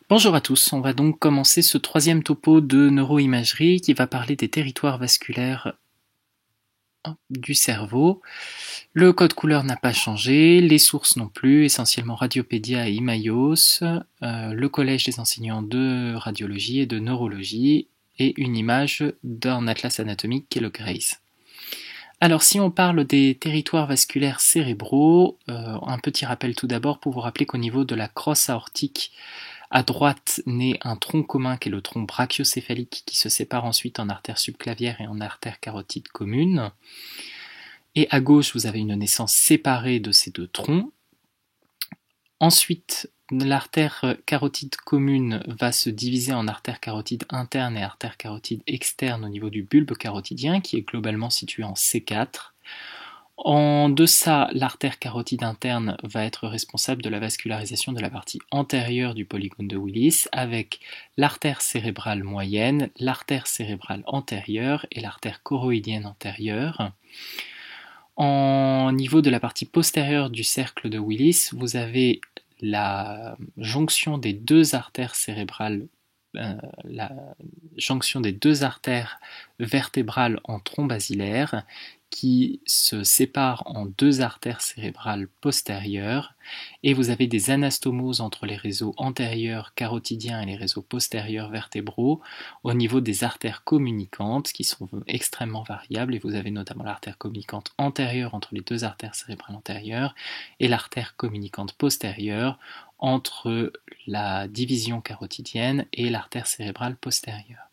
Bonjour à tous, on va donc commencer ce troisième topo de neuroimagerie qui va parler des territoires vasculaires du cerveau. Le code couleur n'a pas changé, les sources non plus, essentiellement Radiopédia et Imaios, le collège des enseignants de radiologie et de neurologie, et une image d'un atlas anatomique qui est le GRACE. Alors si on parle des territoires vasculaires cérébraux, un petit rappel tout d'abord pour vous rappeler qu'au niveau de la crosse aortique, à droite naît un tronc commun qui est le tronc brachiocéphalique qui se sépare ensuite en artère subclavière et en artère carotide commune. Et à gauche, vous avez une naissance séparée de ces deux troncs. Ensuite, l'artère carotide commune va se diviser en artère carotide interne et artère carotide externe au niveau du bulbe carotidien qui est globalement situé en C4. En deçà, l'artère carotide interne va être responsable de la vascularisation de la partie antérieure du polygone de Willis avec l'artère cérébrale moyenne, l'artère cérébrale antérieure et l'artère choroïdienne antérieure. En niveau de la partie postérieure du cercle de Willis, vous avez la jonction des deux artères cérébrales, la jonction des deux artères vertébrales en tronc basilaire qui se séparent en deux artères cérébrales postérieures, et vous avez des anastomoses entre les réseaux antérieurs carotidiens et les réseaux postérieurs vertébraux au niveau des artères communicantes qui sont extrêmement variables, et vous avez notamment l'artère communicante antérieure entre les deux artères cérébrales antérieures et l'artère communicante postérieure entre la division carotidienne et l'artère cérébrale postérieure.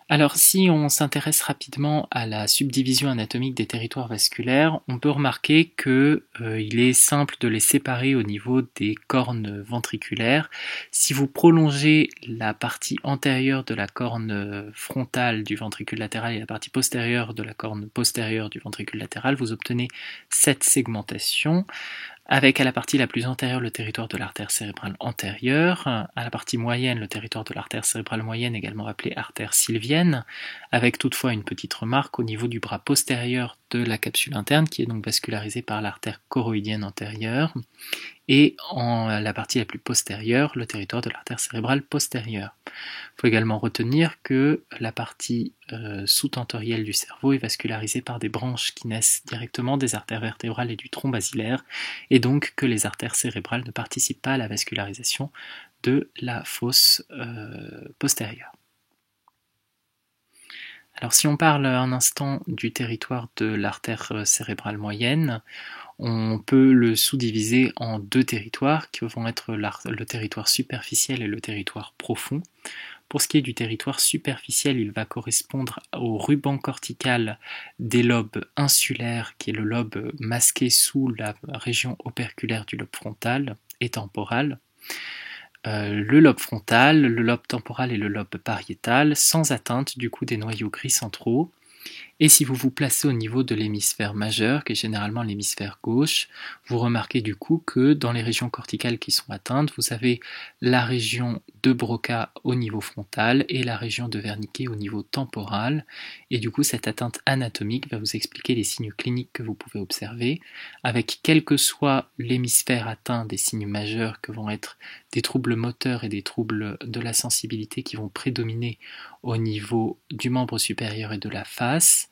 Alors si on s'intéresse rapidement à la subdivision anatomique des territoires vasculaires, on peut remarquer qu'il est simple de les séparer au niveau des cornes ventriculaires. Si vous prolongez la partie antérieure de la corne frontale du ventricule latéral et la partie postérieure de la corne postérieure du ventricule latéral, vous obtenez cette segmentation, avec à la partie la plus antérieure le territoire de l'artère cérébrale antérieure, à la partie moyenne le territoire de l'artère cérébrale moyenne, également appelée artère sylvienne, avec toutefois une petite remarque au niveau du bras postérieur de la capsule interne, qui est donc vascularisée par l'artère choroïdienne antérieure, et en la partie la plus postérieure, le territoire de l'artère cérébrale postérieure. Il faut également retenir que la partie sous-tentorielle du cerveau est vascularisée par des branches qui naissent directement des artères vertébrales et du tronc basilaire, et donc que les artères cérébrales ne participent pas à la vascularisation de la fosse postérieure. Alors si on parle un instant du territoire de l'artère cérébrale moyenne, on peut le sous-diviser en deux territoires qui vont être le territoire superficiel et le territoire profond. Pour ce qui est du territoire superficiel, il va correspondre au ruban cortical des lobes insulaires, qui est le lobe masqué sous la région operculaire du lobe frontal et temporal. Le lobe frontal, le lobe temporal et le lobe pariétal, sans atteinte du coup des noyaux gris centraux. Et si vous vous placez au niveau de l'hémisphère majeur, qui est généralement l'hémisphère gauche, vous remarquez du coup que dans les régions corticales qui sont atteintes, vous avez la région de Broca au niveau frontal et la région de Wernicke au niveau temporal. Et du coup, cette atteinte anatomique va vous expliquer les signes cliniques que vous pouvez observer, avec quel que soit l'hémisphère atteint, des signes majeurs que vont être des troubles moteurs et des troubles de la sensibilité qui vont prédominer au niveau du membre supérieur et de la face,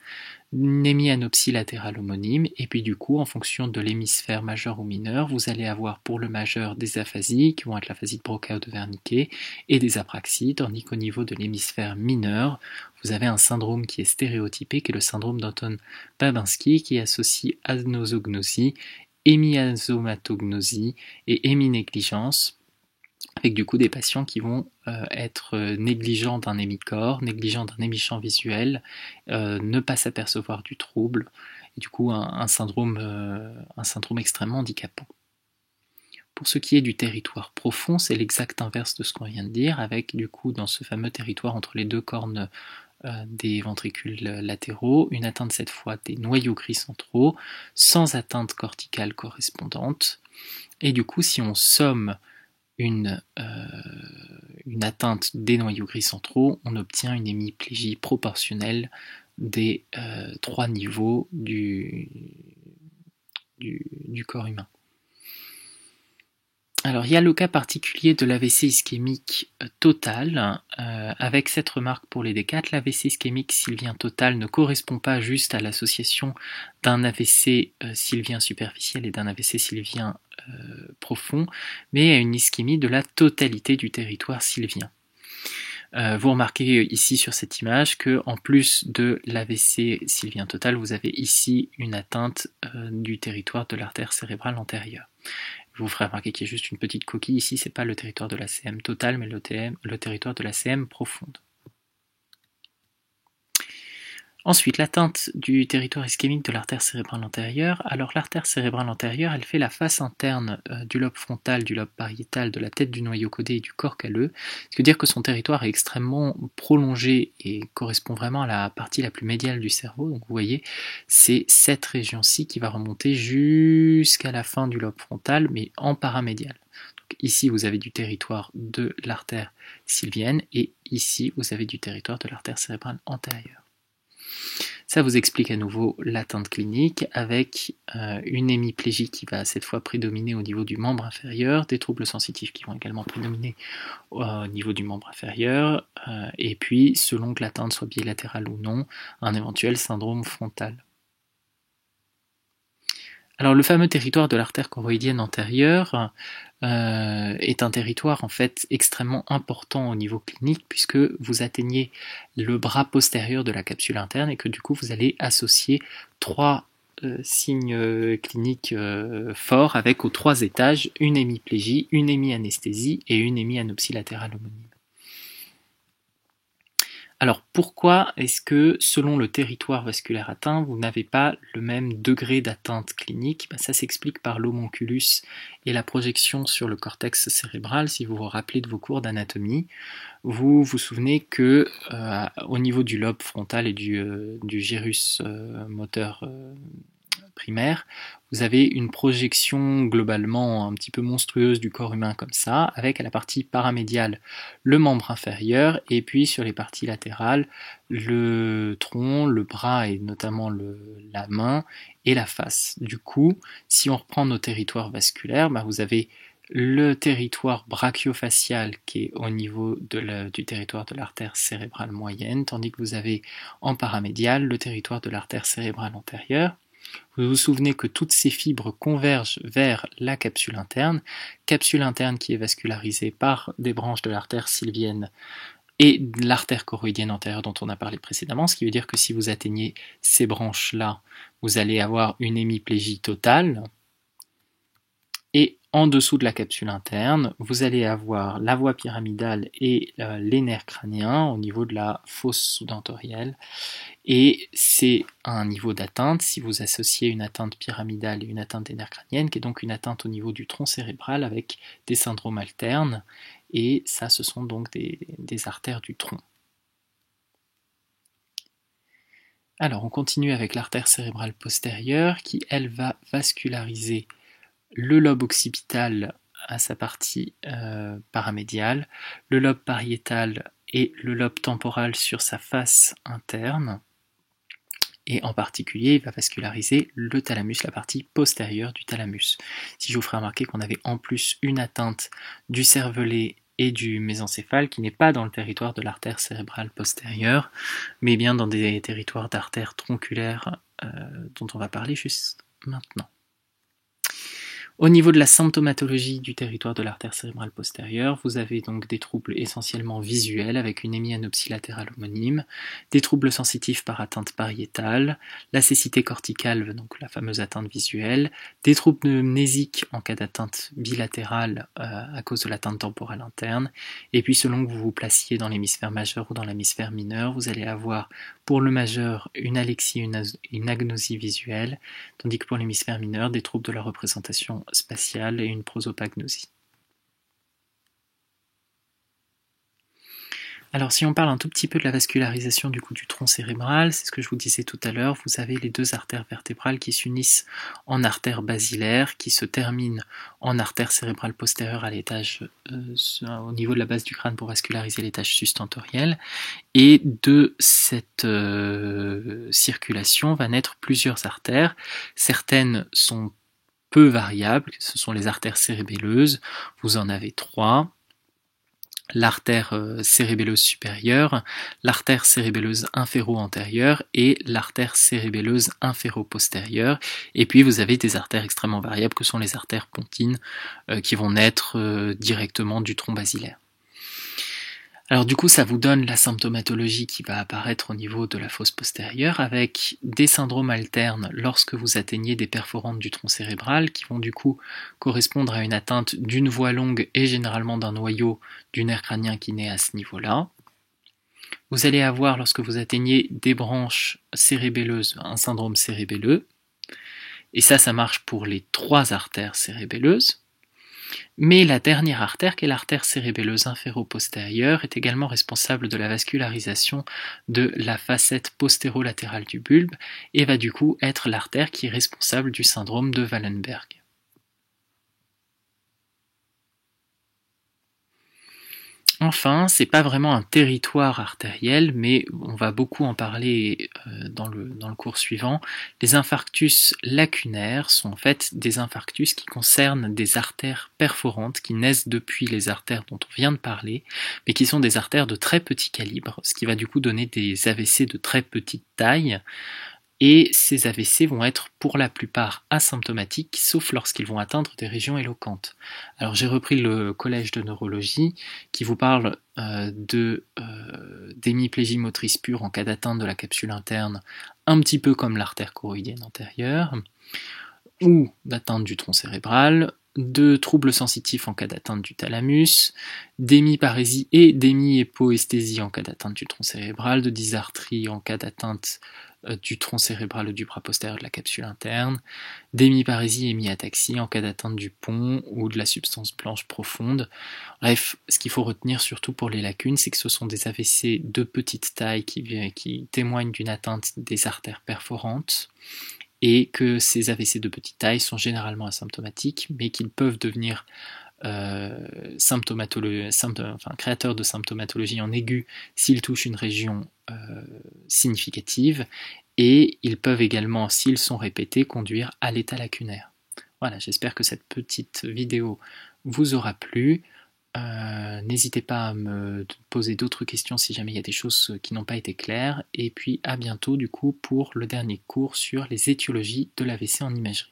une hémianopsie latérale homonyme, et puis du coup, en fonction de l'hémisphère majeur ou mineur, vous allez avoir pour le majeur des aphasies, qui vont être l'aphasie de Broca ou de Wernicke, et des apraxies, tandis qu'au niveau de l'hémisphère mineur, vous avez un syndrome qui est stéréotypé, qui est le syndrome d'Anton-Babinski, qui associe anosognosie, hémiazomatognosie et héminégligence, avec du coup des patients qui vont être négligents d'un hémicorps, négligents d'un hémichamp visuel, ne pas s'apercevoir du trouble, et du coup un syndrome extrêmement handicapant. Pour ce qui est du territoire profond, c'est l'exact inverse de ce qu'on vient de dire, avec du coup dans ce fameux territoire entre les deux cornes des ventricules latéraux, une atteinte cette fois des noyaux gris centraux, sans atteinte corticale correspondante, et du coup si on somme une atteinte des noyaux gris centraux, on obtient une hémiplégie proportionnelle des trois niveaux du corps humain. Alors, il y a le cas particulier de l'AVC ischémique total, avec cette remarque pour les D4, l'AVC ischémique sylvien total ne correspond pas juste à l'association d'un AVC sylvien superficiel et d'un AVC sylvien profond, mais à une ischémie de la totalité du territoire sylvien. Vous remarquez ici sur cette image que, en plus de l'AVC sylvien total, vous avez ici une atteinte du territoire de l'artère cérébrale antérieure. Je vous ferai remarquer qu'il y a juste une petite coquille ici, c'est pas le territoire de la CM totale, mais le territoire de la CM profonde. Ensuite, l'atteinte du territoire ischémique de l'artère cérébrale antérieure. Alors l'artère cérébrale antérieure, elle fait la face interne du lobe frontal, du lobe pariétal, de la tête du noyau caudé et du corps calleux. Ce qui veut dire que son territoire est extrêmement prolongé et correspond vraiment à la partie la plus médiale du cerveau. Donc vous voyez, c'est cette région-ci qui va remonter jusqu'à la fin du lobe frontal, mais en paramédial. Donc ici, vous avez du territoire de l'artère sylvienne et ici, vous avez du territoire de l'artère cérébrale antérieure. Ça vous explique à nouveau l'atteinte clinique avec une hémiplégie qui va cette fois prédominer au niveau du membre inférieur, des troubles sensitifs qui vont également prédominer au niveau du membre inférieur, et puis selon que l'atteinte soit bilatérale ou non, un éventuel syndrome frontal. Alors le fameux territoire de l'artère choroïdienne antérieure est un territoire en fait extrêmement important au niveau clinique puisque vous atteignez le bras postérieur de la capsule interne et que du coup vous allez associer trois signes cliniques forts avec aux trois étages une hémiplégie, une hémianesthésie et une hémianopsie latérale homonyme. Alors pourquoi est-ce que selon le territoire vasculaire atteint, vous n'avez pas le même degré d'atteinte clinique? Ça s'explique par l'homonculus et la projection sur le cortex cérébral. Si vous vous rappelez de vos cours d'anatomie, vous vous souvenez que au niveau du lobe frontal et du gyrus moteur primaire, vous avez une projection globalement un petit peu monstrueuse du corps humain comme ça, avec à la partie paramédiale le membre inférieur, et puis sur les parties latérales, le tronc, le bras et notamment la main et la face. Du coup, si on reprend nos territoires vasculaires, vous avez le territoire brachiofacial qui est au niveau du territoire de l'artère cérébrale moyenne, tandis que vous avez en paramédial le territoire de l'artère cérébrale antérieure. Vous vous souvenez que toutes ces fibres convergent vers la capsule interne qui est vascularisée par des branches de l'artère sylvienne et de l'artère choroïdienne antérieure dont on a parlé précédemment, ce qui veut dire que si vous atteignez ces branches-là, vous allez avoir une hémiplégie totale, et en dessous de la capsule interne, vous allez avoir la voie pyramidale et les nerfs crâniens au niveau de la fosse sous-dentorielle. Et c'est un niveau d'atteinte, si vous associez une atteinte pyramidale et une atteinte des nerfs crâniennes, qui est donc une atteinte au niveau du tronc cérébral avec des syndromes alternes. Et ça, ce sont donc des artères du tronc. Alors, on continue avec l'artère cérébrale postérieure qui, elle, va vasculariser le lobe occipital à sa partie paramédiale, le lobe pariétal et le lobe temporal sur sa face interne, et en particulier il va vasculariser le thalamus, la partie postérieure du thalamus. Si je vous ferai remarquer qu'on avait en plus une atteinte du cervelet et du mésencéphale qui n'est pas dans le territoire de l'artère cérébrale postérieure, mais bien dans des territoires d'artères tronculaires dont on va parler juste maintenant. Au niveau de la symptomatologie du territoire de l'artère cérébrale postérieure, vous avez donc des troubles essentiellement visuels avec une hémianopsie latérale homonyme, des troubles sensitifs par atteinte pariétale, la cécité corticale, donc la fameuse atteinte visuelle, des troubles mnésiques en cas d'atteinte bilatérale à cause de l'atteinte temporale interne, et puis selon que vous vous placiez dans l'hémisphère majeur ou dans l'hémisphère mineur, vous allez avoir pour le majeur une alexie, une agnosie visuelle, tandis que pour l'hémisphère mineur, des troubles de la représentation spatiale et une prosopagnosie. Alors si on parle un tout petit peu de la vascularisation du tronc cérébral, c'est ce que je vous disais tout à l'heure, vous avez les deux artères vertébrales qui s'unissent en artère basilaire, qui se terminent en artère cérébrale postérieure à l'étage, au niveau de la base du crâne pour vasculariser l'étage sustentoriel, et de cette circulation va naître plusieurs artères, certaines sont peu variables, ce sont les artères cérébelleuses, vous en avez 3. L'artère cérébelleuse supérieure, l'artère cérébelleuse inféro-antérieure et l'artère cérébelleuse inféro-postérieure. Et puis vous avez des artères extrêmement variables que sont les artères pontines qui vont naître directement du tronc basilaire. Alors du coup, ça vous donne la symptomatologie qui va apparaître au niveau de la fosse postérieure avec des syndromes alternes lorsque vous atteignez des perforantes du tronc cérébral qui vont du coup correspondre à une atteinte d'une voie longue et généralement d'un noyau du nerf crânien qui naît à ce niveau-là. Vous allez avoir, lorsque vous atteignez des branches cérébelleuses, un syndrome cérébelleux. Et ça marche pour les 3 artères cérébelleuses. Mais la dernière artère, qui est l'artère cérébelleuse inféro-postérieure, est également responsable de la vascularisation de la facette postérolatérale du bulbe et va du coup être l'artère qui est responsable du syndrome de Wallenberg. Enfin, c'est pas vraiment un territoire artériel, mais on va beaucoup en parler dans le cours suivant. Les infarctus lacunaires sont en fait des infarctus qui concernent des artères perforantes qui naissent depuis les artères dont on vient de parler, mais qui sont des artères de très petit calibre, ce qui va du coup donner des AVC de très petite taille. Et ces AVC vont être pour la plupart asymptomatiques, sauf lorsqu'ils vont atteindre des régions éloquentes. Alors j'ai repris le collège de neurologie qui vous parle d'hémiplégie motrice pure en cas d'atteinte de la capsule interne, un petit peu comme l'artère choroïdienne antérieure, ou d'atteinte du tronc cérébral, de troubles sensitifs en cas d'atteinte du thalamus, d'hémiparésie et d'hémihypoesthésie en cas d'atteinte du tronc cérébral, de dysarthrie en cas d'atteinte du tronc cérébral ou du bras postérieur de la capsule interne, d'hémiparésie et hémiataxie en cas d'atteinte du pont ou de la substance blanche profonde. Bref, ce qu'il faut retenir surtout pour les lacunes, c'est que ce sont des AVC de petite taille qui témoignent d'une atteinte des artères perforantes et que ces AVC de petite taille sont généralement asymptomatiques, mais qu'ils peuvent devenir créateurs de symptomatologie en aigu s'ils touchent une région significative, et ils peuvent également, s'ils sont répétés, conduire à l'état lacunaire. Voilà, j'espère que cette petite vidéo vous aura plu. N'hésitez pas à me poser d'autres questions si jamais il y a des choses qui n'ont pas été claires, et puis à bientôt du coup pour le dernier cours sur les étiologies de l'AVC en imagerie.